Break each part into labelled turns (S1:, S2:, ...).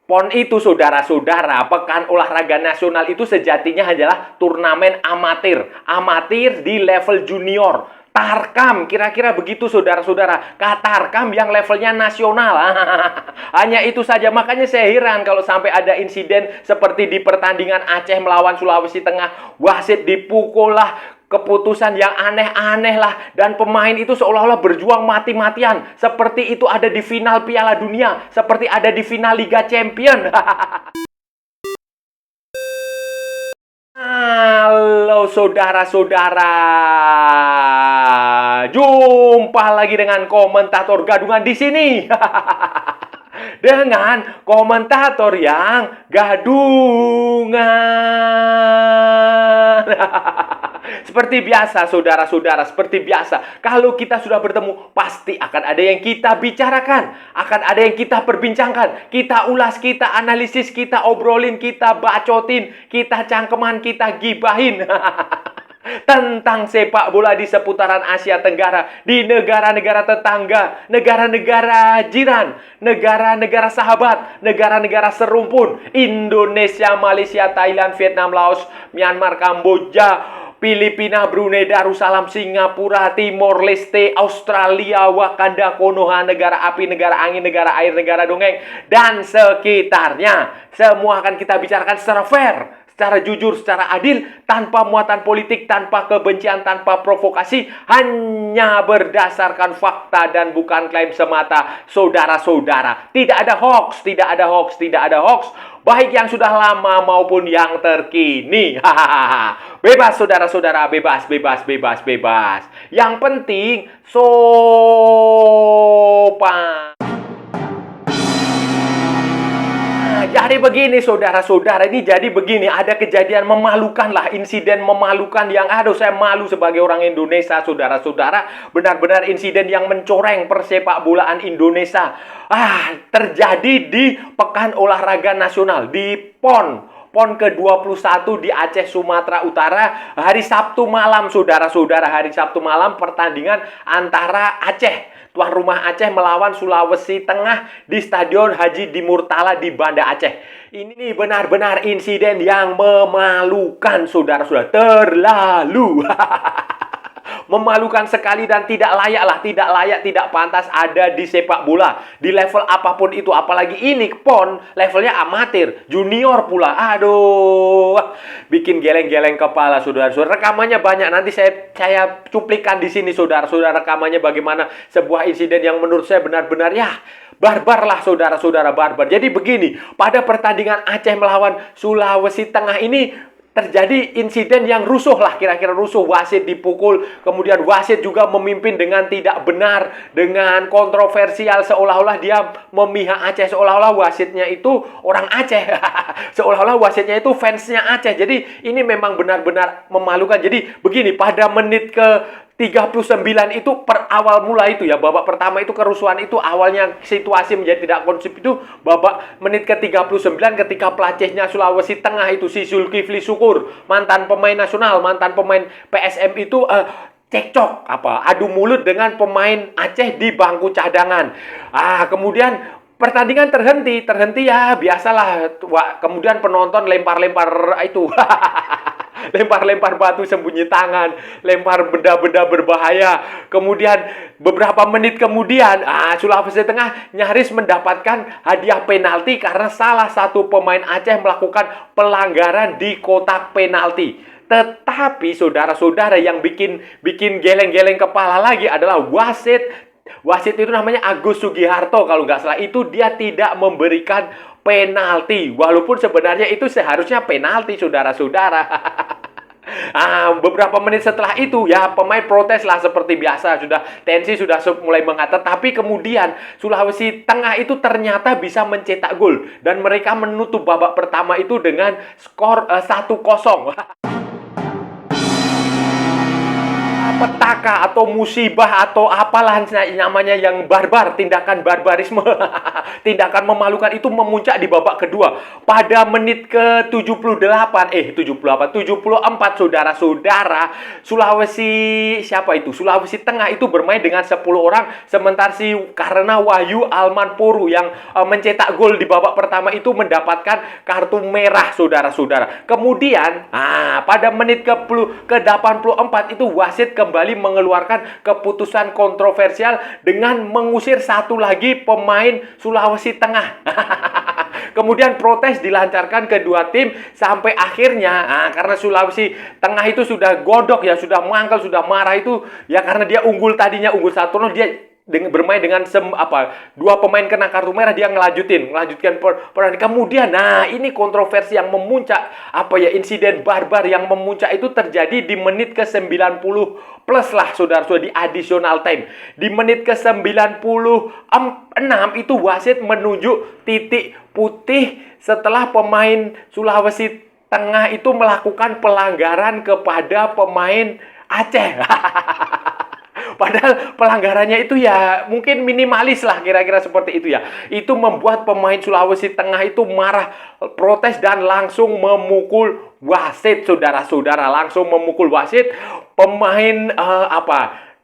S1: PON itu saudara-saudara, Pekan Olahraga Nasional itu sejatinya adalah turnamen amatir. Amatir di level junior. Tarkam, kira-kira begitu saudara-saudara. Tarkam yang levelnya nasional. Hanya itu saja, makanya saya heran kalau sampai ada insiden seperti di pertandingan Aceh melawan Sulawesi Tengah. Wasit dipukul lah, keputusan yang aneh-aneh lah, dan pemain itu seolah-olah berjuang mati-matian seperti itu ada di final Piala Dunia, seperti ada di final Liga Champion. Halo saudara-saudara, jumpa lagi dengan komentator gadungan di sini. Dengan komentator yang gadungan. Seperti biasa saudara-saudara, seperti biasa, kalau kita sudah bertemu pasti akan ada yang kita bicarakan, akan ada yang kita perbincangkan, kita ulas, kita analisis, kita obrolin, kita bacotin, kita cangkeman, kita gibahin. Tentang sepak bola di seputaran Asia Tenggara, di negara-negara tetangga, negara-negara jiran, negara-negara sahabat, negara-negara serumpun, Indonesia, Malaysia, Thailand, Vietnam, Laos, Myanmar, Kamboja, Filipina, Brunei Darussalam, Singapura, Timor Leste, Australia, Wakanda, Konoha, negara api, negara angin, negara air, negara dongeng, dan sekitarnya. Semua akan kita bicarakan secara fair, secara jujur, secara adil, tanpa muatan politik, tanpa kebencian, tanpa provokasi, hanya berdasarkan fakta dan bukan klaim semata, saudara-saudara. Tidak ada hoax, tidak ada hoax, tidak ada hoax, baik yang sudah lama maupun yang terkini. Bebas saudara-saudara, bebas, bebas, bebas, bebas. Yang penting sopan. Jadi begini saudara-saudara, ini jadi begini, ada kejadian memalukan lah, insiden memalukan yang aduh saya malu sebagai orang Indonesia saudara-saudara, benar-benar insiden yang mencoreng persepak bolaan Indonesia. Terjadi di Pekan Olahraga Nasional di PON ke-21 di Aceh, Sumatera Utara, hari Sabtu malam saudara-saudara, hari Sabtu malam pertandingan antara Aceh, tuan rumah Aceh melawan Sulawesi Tengah di Stadion Haji Dimurtala di Banda Aceh. Ini benar-benar insiden yang memalukan saudara-saudara, terlalu memalukan sekali dan tidak layak lah, tidak layak, tidak pantas ada di sepak bola di level apapun itu, apalagi ini PON levelnya amatir, junior pula. Aduh, bikin geleng-geleng kepala saudara-saudara. Rekamannya banyak, nanti saya cuplikan di sini saudara-saudara, rekamannya bagaimana sebuah insiden yang menurut saya benar-benar ya barbar lah saudara-saudara, barbar. Jadi begini, pada pertandingan Aceh melawan Sulawesi Tengah ini terjadi insiden yang rusuh lah, kira-kira rusuh. Wasit dipukul, kemudian wasit juga memimpin dengan tidak benar, dengan kontroversial, seolah-olah dia memihak Aceh, seolah-olah wasitnya itu orang Aceh. Seolah-olah wasitnya itu fansnya Aceh. Jadi ini memang benar-benar memalukan. Jadi begini, pada menit ke 39 itu per awal mula itu ya, babak pertama itu kerusuhan itu awalnya situasi menjadi tidak kondusif itu babak menit ke 39 ketika pelatihnya Sulawesi Tengah itu si Zulkifli Syukur, mantan pemain nasional, mantan pemain PSM itu cekcok adu mulut dengan pemain Aceh di bangku cadangan. Kemudian pertandingan terhenti ya biasalah. Kemudian penonton lempar-lempar itu lempar-lempar batu sembunyi tangan, lempar benda-benda berbahaya. Kemudian beberapa menit kemudian Sulawesi Tengah nyaris mendapatkan hadiah penalti karena salah satu pemain Aceh melakukan pelanggaran di kotak penalti. Tetapi saudara-saudara, yang bikin geleng-geleng kepala lagi adalah wasit itu namanya Agus Sugiharto kalau nggak salah, itu dia tidak memberikan penalti, walaupun sebenarnya itu seharusnya penalti saudara-saudara. Beberapa menit setelah itu ya pemain protes lah seperti biasa, sudah tensi sudah mulai mengata, tapi kemudian Sulawesi Tengah itu ternyata bisa mencetak gol dan mereka menutup babak pertama itu dengan skor 1-0. malapetaka atau musibah atau apalah namanya yang barbar, tindakan barbarisme, tindakan memalukan itu memuncak di babak kedua. Pada menit ke 78, 74 saudara-saudara, Sulawesi Tengah itu bermain dengan 10 orang, sementara karena Wahyu Almanpuru yang mencetak gol di babak pertama itu mendapatkan kartu merah, saudara-saudara. Kemudian, pada menit ke-84 itu wasit kembali mengeluarkan keputusan kontroversial dengan mengusir satu lagi pemain Sulawesi Tengah. Kemudian protes dilancarkan kedua tim sampai akhirnya karena Sulawesi Tengah itu sudah godok ya, sudah mangkal, sudah marah itu ya, karena dia tadinya unggul 1-0, dia bermain dengan dua pemain kena kartu merah, dia ngelanjutkan pertandingan. Kemudian ini kontroversi yang memuncak, insiden barbar yang memuncak itu terjadi di menit ke-90 plus lah, saudara-saudara, di additional time. Di menit ke-96 itu wasit menunjuk titik putih setelah pemain Sulawesi Tengah itu melakukan pelanggaran kepada pemain Aceh. Padahal pelanggarannya itu ya mungkin minimalis lah, kira-kira seperti itu ya. Itu membuat pemain Sulawesi Tengah itu marah, protes, dan langsung memukul wasit, saudara-saudara. Langsung memukul wasit. Pemain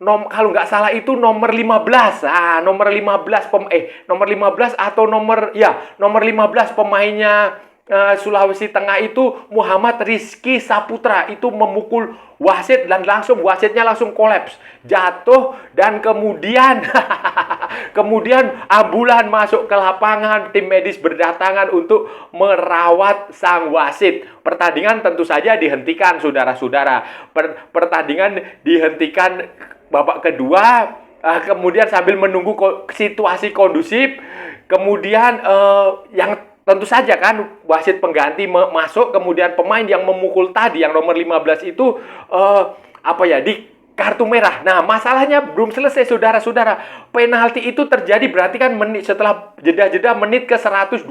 S1: kalau nggak salah itu nomor 15. Nomor 15 atau nomor 15 pemainnya Sulawesi Tengah itu Muhammad Rizky Saputra itu memukul wasit, dan wasitnya langsung kolaps, jatuh, dan kemudian ambulan masuk ke lapangan, tim medis berdatangan untuk merawat sang wasit. Pertandingan tentu saja dihentikan, saudara-saudara. Pertandingan dihentikan babak kedua, kemudian sambil menunggu situasi kondusif. Kemudian yang tentu saja kan wasit pengganti masuk, kemudian pemain yang memukul tadi yang nomor 15 itu di kartu merah. Nah, masalahnya belum selesai, saudara-saudara. Penalti itu terjadi berarti kan setelah jeda-jeda menit ke-124.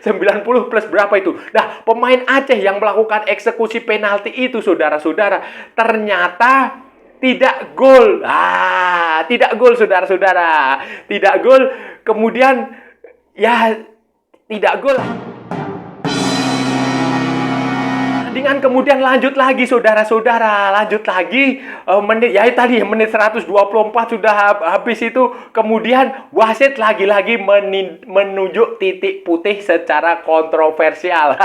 S1: 90 plus berapa itu? Nah, pemain Aceh yang melakukan eksekusi penalti itu, saudara-saudara, ternyata tidak gol. Tidak gol, saudara-saudara. Tidak gol. Kemudian tidak gol. Pertandingan kemudian lanjut lagi, saudara-saudara. Menit 124 sudah habis itu. Kemudian wasit lagi-lagi menunjuk titik putih secara kontroversial.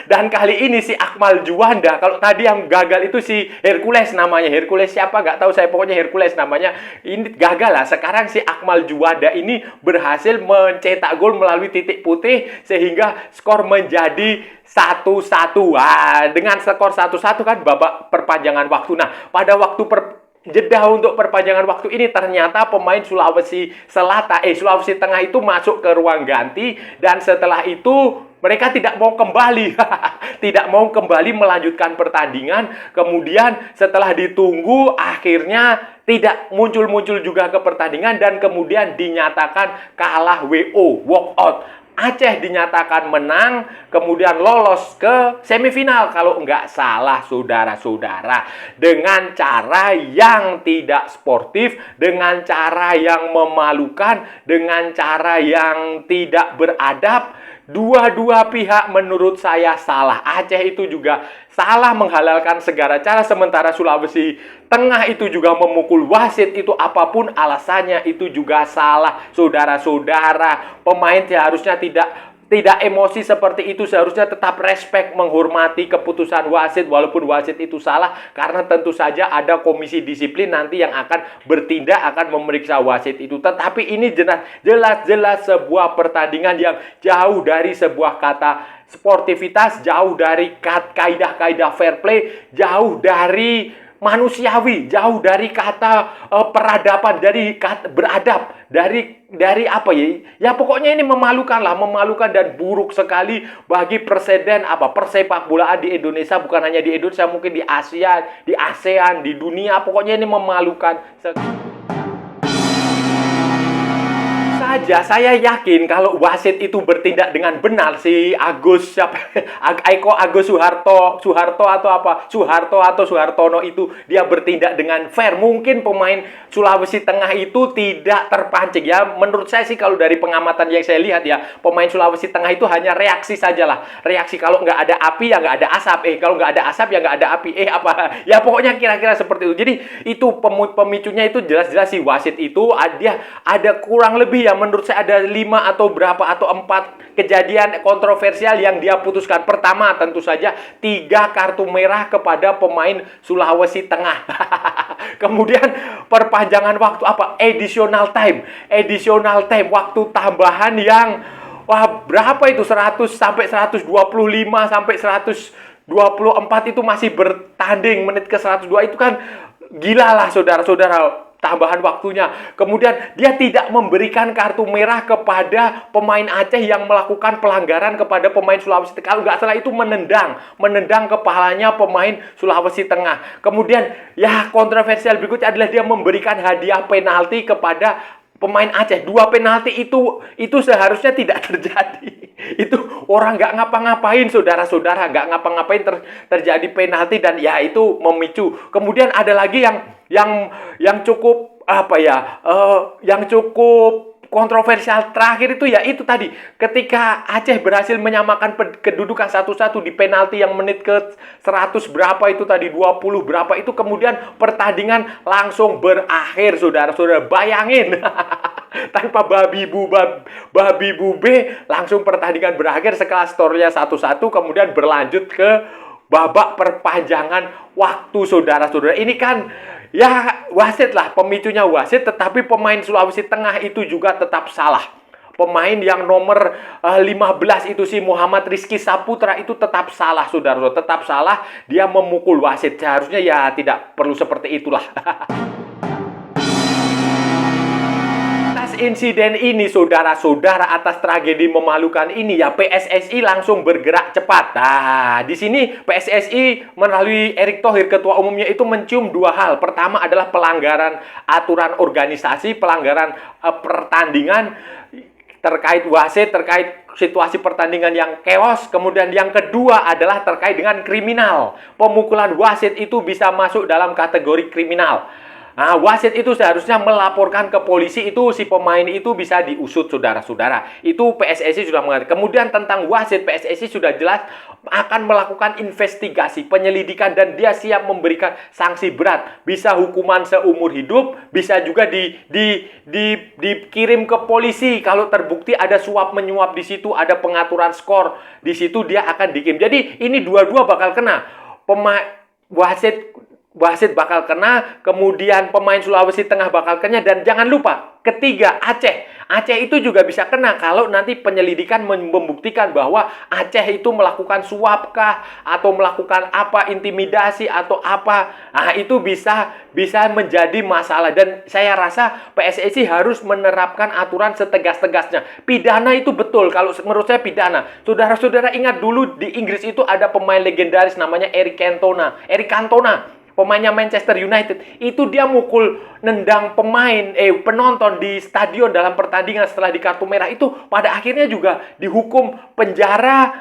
S1: Dan kali ini si Akmal Juanda, kalau tadi yang gagal itu si Hercules namanya. Hercules siapa nggak tahu saya, pokoknya Hercules namanya. Ini gagal lah. Sekarang si Akmal Juanda ini berhasil mencetak gol melalui titik putih sehingga skor menjadi 1-1. Dengan skor 1-1 kan babak perpanjangan waktu. Nah, pada waktu jeda untuk perpanjangan waktu ini ternyata pemain Sulawesi Tengah itu masuk ke ruang ganti, dan setelah itu mereka tidak mau kembali. Tidak mau kembali melanjutkan pertandingan. Kemudian setelah ditunggu, akhirnya tidak muncul-muncul juga ke pertandingan, dan kemudian dinyatakan kalah WO, walk out. Aceh dinyatakan menang, kemudian lolos ke semifinal kalau nggak salah, saudara-saudara. Dengan cara yang tidak sportif, dengan cara yang memalukan, dengan cara yang tidak beradab. Dua-dua pihak menurut saya salah. Aceh itu juga salah menghalalkan segala cara, sementara Sulawesi Tengah itu juga memukul wasit. Itu apapun alasannya itu juga salah, saudara-saudara. Pemain seharusnya tidak emosi seperti itu, seharusnya tetap respect, menghormati keputusan wasit walaupun wasit itu salah, karena tentu saja ada komisi disiplin nanti yang akan bertindak, akan memeriksa wasit itu. Tetapi ini jelas-jelas sebuah pertandingan yang jauh dari sebuah kata sportivitas, jauh dari kaidah-kaidah fair play, jauh dari manusiawi, jauh dari kata peradaban, dari kata beradab, dari apa ya pokoknya ini memalukan dan buruk sekali bagi presiden persepak bolaan di Indonesia, bukan hanya di Indonesia, mungkin di Asia, di ASEAN, di dunia. Pokoknya ini memalukan saja saya yakin kalau wasit itu bertindak dengan benar, si Agus siapa Agus Suharto atau Suhartono itu dia bertindak dengan fair, mungkin pemain Sulawesi Tengah itu tidak terpancing ya. Menurut saya sih kalau dari pengamatan yang saya lihat ya, pemain Sulawesi Tengah itu hanya reaksi sajalah. Reaksi kalau nggak ada api ya nggak ada asap, kalau nggak ada asap ya nggak ada api, apa ya pokoknya kira-kira seperti itu. Jadi itu pemicunya itu jelas-jelas si wasit itu dia ada kurang lebih ya, menurut saya ada 5 atau berapa atau 4 kejadian kontroversial yang dia putuskan. Pertama tentu saja 3 kartu merah kepada pemain Sulawesi Tengah. Kemudian perpanjangan waktu additional time waktu tambahan yang berapa itu 100 sampai 125 sampai 124 itu masih bertanding, menit ke 102 itu kan gila lah saudara-saudara tambahan waktunya. Kemudian dia tidak memberikan kartu merah kepada pemain Aceh yang melakukan pelanggaran kepada pemain Sulawesi Tengah. Kalau nggak salah itu menendang kepalanya pemain Sulawesi Tengah. Kemudian ya kontroversial berikutnya adalah dia memberikan hadiah penalti kepada pemain Aceh. 2 penalti itu seharusnya tidak terjadi. Itu orang nggak ngapa-ngapain saudara-saudara, nggak ngapa-ngapain terjadi penalti dan ya itu memicu. Kemudian ada lagi yang cukup yang cukup kontroversial terakhir itu ya itu tadi ketika Aceh berhasil menyamakan kedudukan 1-1 di penalti yang menit ke 100 berapa itu tadi 20 berapa itu, kemudian pertandingan langsung berakhir saudara-saudara. Bayangin tanpa babi bube langsung pertandingan berakhir setelah skornya 1-1 kemudian berlanjut ke babak perpanjangan waktu saudara-saudara. Ini kan ya wasit lah, pemicunya wasit, tetapi pemain Sulawesi Tengah itu juga tetap salah. Pemain yang nomor 15 itu si Muhammad Rizky Saputra itu tetap salah saudara-saudara, tetap salah, dia memukul wasit. Seharusnya ya tidak perlu seperti itulah. Insiden ini saudara-saudara, atas tragedi memalukan ini ya PSSI langsung bergerak cepat. Nah, di sini PSSI melalui Erick Thohir ketua umumnya itu mencium 2 hal. Pertama adalah pelanggaran aturan organisasi, pelanggaran pertandingan terkait wasit, terkait situasi pertandingan yang chaos. Kemudian yang kedua adalah terkait dengan kriminal. Pemukulan wasit itu bisa masuk dalam kategori kriminal. Nah, wasit itu seharusnya melaporkan ke polisi, itu si pemain itu bisa diusut saudara-saudara. Itu PSSI sudah mengatakan. Kemudian tentang wasit, PSSI sudah jelas akan melakukan investigasi, penyelidikan, dan dia siap memberikan sanksi berat. Bisa hukuman seumur hidup, bisa juga dikirim ke polisi. Kalau terbukti ada suap menyuap di situ, ada pengaturan skor di situ, dia akan dikirim. Jadi ini dua-dua bakal kena. Wasit bakal kena, kemudian pemain Sulawesi Tengah bakal kena, dan jangan lupa, ketiga, Aceh. Aceh itu juga bisa kena kalau nanti penyelidikan membuktikan bahwa Aceh itu melakukan suap kah, atau melakukan intimidasi atau apa. Nah, itu bisa menjadi masalah, dan saya rasa PSSI harus menerapkan aturan setegas-tegasnya. Pidana itu betul, kalau menurut saya pidana. Saudara-saudara ingat dulu di Inggris itu ada pemain legendaris namanya Eric Cantona. Pemainnya Manchester United, itu dia mukul nendang penonton di stadion dalam pertandingan setelah di kartu merah, itu pada akhirnya juga dihukum penjara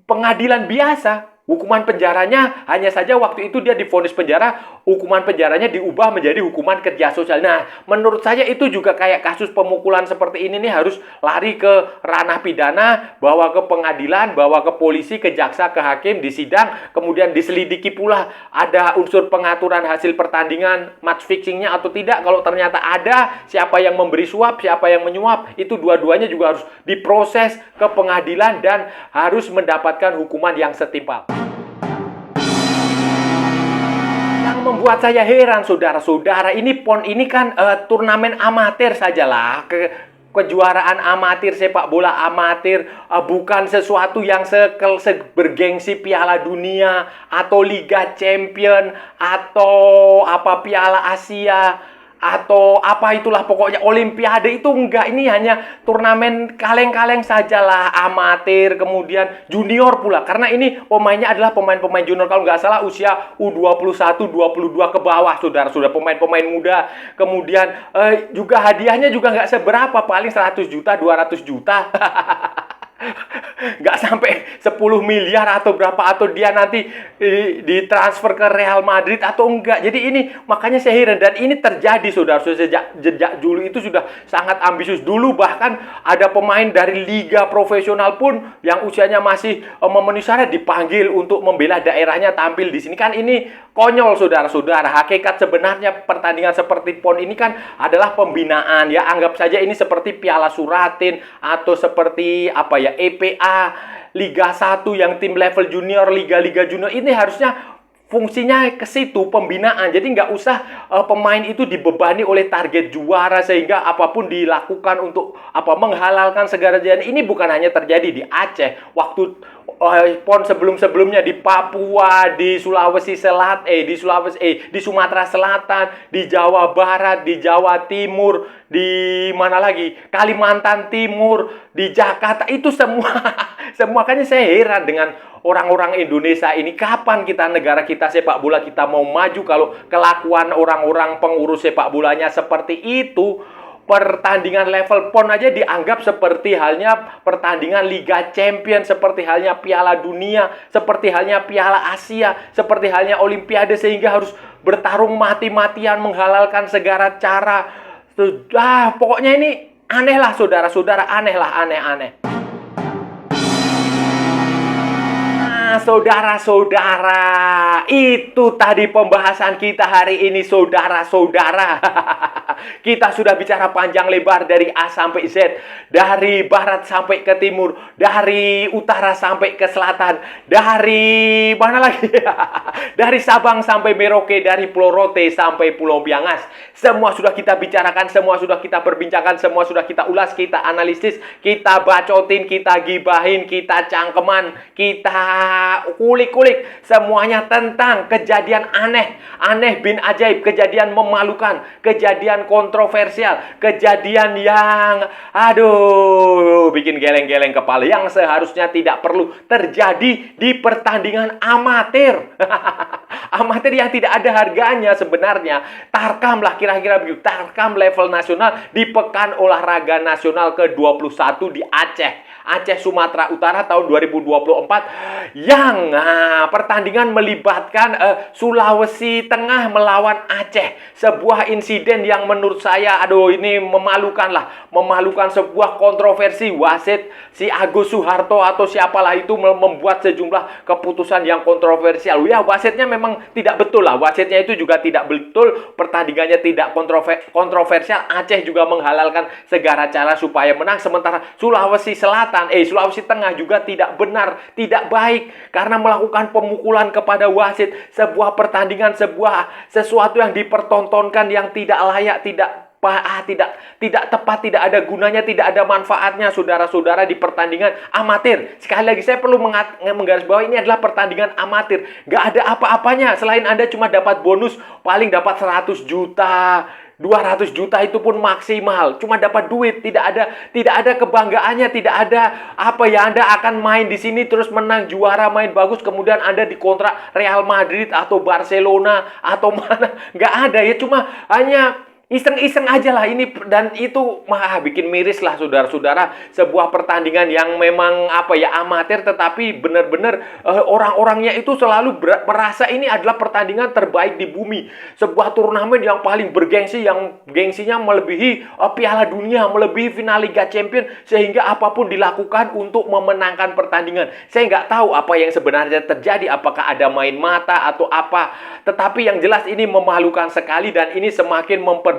S1: pengadilan biasa. Hukuman penjaranya hanya saja waktu itu dia divonis penjara, hukuman penjaranya diubah menjadi hukuman kerja sosial. Nah, menurut saya itu juga kayak kasus pemukulan seperti ini nih harus lari ke ranah pidana, bawa ke pengadilan, bawa ke polisi, ke jaksa, ke hakim, disidang, kemudian diselidiki pula ada unsur pengaturan hasil pertandingan, match fixingnya atau tidak. Kalau ternyata ada, siapa yang memberi suap, siapa yang menyuap, itu dua-duanya juga harus diproses ke pengadilan dan harus mendapatkan hukuman yang setimpal. Membuat saya heran saudara-saudara, ini PON ini kan turnamen amatir sajalah, kejuaraan amatir, sepak bola amatir, bukan sesuatu yang bergengsi Piala Dunia atau Liga Champion atau Piala Asia atau apa itulah pokoknya Olimpiade itu enggak, ini hanya turnamen kaleng-kaleng sajalah, amatir, kemudian junior pula, karena ini pemainnya adalah pemain-pemain junior kalau nggak salah usia U21, 22 ke bawah, saudara-saudara, pemain-pemain muda. Kemudian juga hadiahnya juga nggak seberapa, paling 100 juta, 200 juta. Nggak sampai 10 miliar atau berapa, atau dia nanti ditransfer ke Real Madrid atau enggak. Jadi ini makanya saya heran, dan ini terjadi saudara, sejak dulu itu sudah sangat ambisius. Dulu bahkan ada pemain dari liga profesional pun yang usianya masih memenuhi syarat dipanggil untuk membela daerahnya tampil di sini. Kan ini konyol saudara-saudara. Hakikat sebenarnya pertandingan seperti PON ini kan adalah pembinaan ya. Anggap saja ini seperti Piala Suratin atau seperti apa ya, EPA Liga 1 yang tim level junior, liga-liga junior. Ini harusnya fungsinya ke situ, pembinaan. Jadi nggak usah pemain itu dibebani oleh target juara sehingga apapun dilakukan untuk menghalalkan segala jalan. Ini bukan hanya terjadi di Aceh. Waktu PON sebelum-sebelumnya di Papua, di Sulawesi Selatan, di Sumatera Selatan, di Jawa Barat, di Jawa Timur, di mana lagi? Kalimantan Timur, di Jakarta, itu semua makanya saya heran dengan orang-orang Indonesia ini. Kapan negara kita sepak bola kita mau maju kalau kelakuan orang-orang pengurus sepak bolanya seperti itu? Pertandingan level PON aja dianggap seperti halnya pertandingan Liga Champions, seperti halnya Piala Dunia, seperti halnya Piala Asia, seperti halnya Olimpiade, sehingga harus bertarung mati-matian menghalalkan segala cara. Pokoknya ini aneh lah saudara-saudara, aneh. Saudara-saudara, itu tadi pembahasan kita hari ini, saudara-saudara. Kita sudah bicara panjang lebar dari A sampai Z, dari barat sampai ke timur, dari utara sampai ke selatan, dari mana lagi? Dari Sabang sampai Merauke, dari Pulau Rote sampai Pulau Biangas. Semua sudah kita bicarakan, semua sudah kita perbincangkan, semua sudah kita ulas, kita analisis, kita bacotin, kita gibahin, kita cangkeman, kita kulik-kulik semuanya tentang kejadian aneh bin ajaib, kejadian memalukan, kejadian kontroversial, kejadian yang bikin geleng-geleng kepala, yang seharusnya tidak perlu terjadi di pertandingan amatir. Amatir yang tidak ada harganya sebenarnya. Tarkam lah kira-kira begitu, Tarkam level nasional di Pekan Olahraga Nasional ke-21 di Aceh Sumatera Utara tahun 2024, yang pertandingan melibatkan Sulawesi Tengah melawan Aceh. Sebuah insiden yang menurut saya ini memalukan, sebuah kontroversi. Wasit si Agus Suharto atau siapalah itu membuat sejumlah keputusan yang kontroversial. Ya, wasitnya memang tidak betul lah. Wasitnya itu juga tidak betul, pertandingannya tidak kontroversial. Aceh juga menghalalkan segala cara supaya menang, sementara Sulawesi Tengah juga tidak benar, tidak baik karena melakukan pemukulan kepada wasit. Sebuah pertandingan, sesuatu yang dipertontonkan yang tidak layak, tidak tepat, tidak ada gunanya, tidak ada manfaatnya saudara-saudara di pertandingan amatir. Sekali lagi saya perlu menggarisbawahi, ini adalah pertandingan amatir. Gak ada apa-apanya selain Anda cuma dapat bonus, paling dapat 100 juta, 200 juta itu pun maksimal. Cuma dapat duit, tidak ada kebanggaannya, tidak ada Anda akan main di sini terus menang juara, main bagus, kemudian Anda dikontrak Real Madrid atau Barcelona atau mana. Nggak ada ya, cuma hanya iseng-iseng aja lah ini dan itu, bikin miris lah saudara-saudara. Sebuah pertandingan yang memang amatir, tetapi benar-benar orang-orangnya itu selalu merasa ini adalah pertandingan terbaik di bumi. Sebuah turnamen yang paling bergengsi, yang gengsinya melebihi Piala Dunia, melebihi final Liga Champions, sehingga apapun dilakukan untuk memenangkan pertandingan. Saya nggak tahu apa yang sebenarnya terjadi, apakah ada main mata atau apa. Tetapi yang jelas ini memalukan sekali, dan ini semakin memperburuk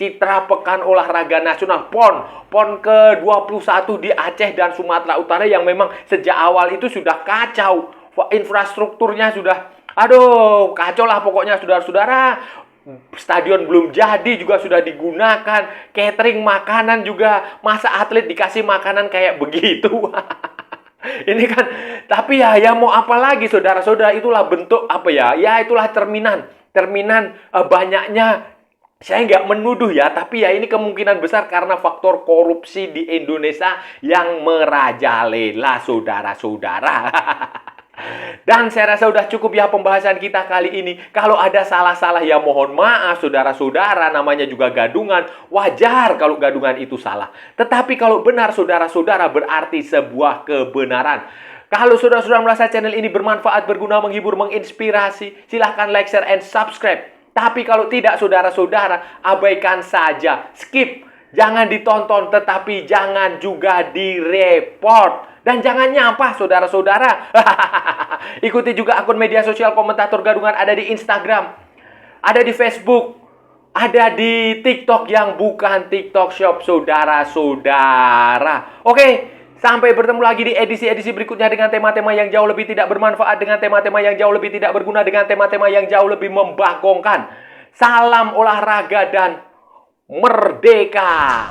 S1: citra Pekan Olahraga Nasional PON ke-21 di Aceh dan Sumatera Utara, yang memang sejak awal itu sudah kacau. Infrastrukturnya sudah kacau lah pokoknya saudara-saudara. Stadion belum jadi juga sudah digunakan, catering makanan juga, masa atlet dikasih makanan kayak begitu. Ini kan, tapi ya mau apa lagi saudara-saudara, itulah bentuk itulah cerminan banyaknya Saya nggak menuduh ya, tapi ya ini kemungkinan besar karena faktor korupsi di Indonesia yang merajalela, saudara-saudara. Dan saya rasa udah cukup ya pembahasan kita kali ini. Kalau ada salah-salah ya mohon maaf saudara-saudara, namanya juga gadungan. Wajar kalau gadungan itu salah. Tetapi kalau benar saudara-saudara berarti sebuah kebenaran. Kalau saudara-saudara merasa channel ini bermanfaat, berguna, menghibur, menginspirasi, silahkan like, share, and subscribe. Tapi kalau tidak saudara-saudara, abaikan saja, skip. Jangan ditonton, tetapi jangan juga direport. Dan jangan nyampah, saudara-saudara. Ikuti juga akun media sosial komentator gadungan, ada di Instagram, ada di Facebook, ada di TikTok yang bukan TikTok Shop, saudara-saudara. Oke, sampai bertemu lagi di edisi-edisi berikutnya dengan tema-tema yang jauh lebih tidak bermanfaat, dengan tema-tema yang jauh lebih tidak berguna, dengan tema-tema yang jauh lebih membagongkan. Salam olahraga dan merdeka!